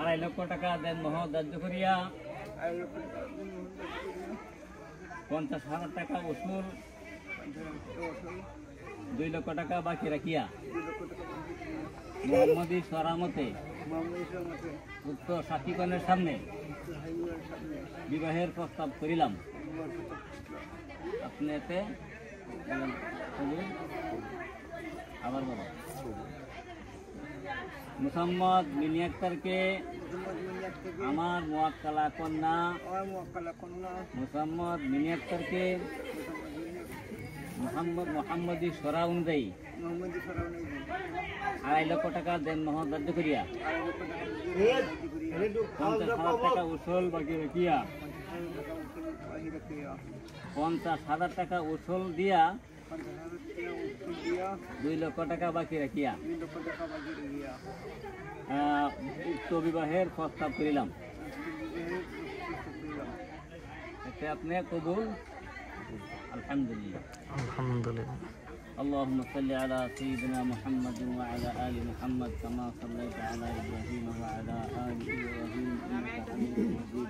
2.5 লক্ষ টাকা দেন মহৎ ধার্য করিয়া 50,000 টাকা উসুল 2 লক্ষ টাকা বাকি রাখিয়া মোহাম্মদী সরামতে উক্ত সাক্ষীগণের সামনে বিবাহের প্রস্তাব করিলাম। আপনি এতে আবার বলো। মুহাম্মদ মিনি আক্তারকে আমার মুয়াক্কালা কন্যা মুহাম্মদ মিনি আক্তারকে মোহাম্মদী সরা অনুযায়ী 2.5 লক্ষ টাকা দেন মহৎ ধার্য করিয়া 50,000 টাকা উসুল বাকি রাখিয়া 50,000 টাকা উসুল দিয়া 2 লক্ষ টাকা বাকি রাখিয়া উক্ত বিবাহের প্রস্তাব করিলাম। এতে আপনি কবুল। আলহামদুলিল্লাহ। আলহামদুলিল্লাহ। اللهم صل على سيدنا محمد وعلى آل محمد كما صليت على إبراهيم وعلى آل إبراهيم إنك حميد مجيد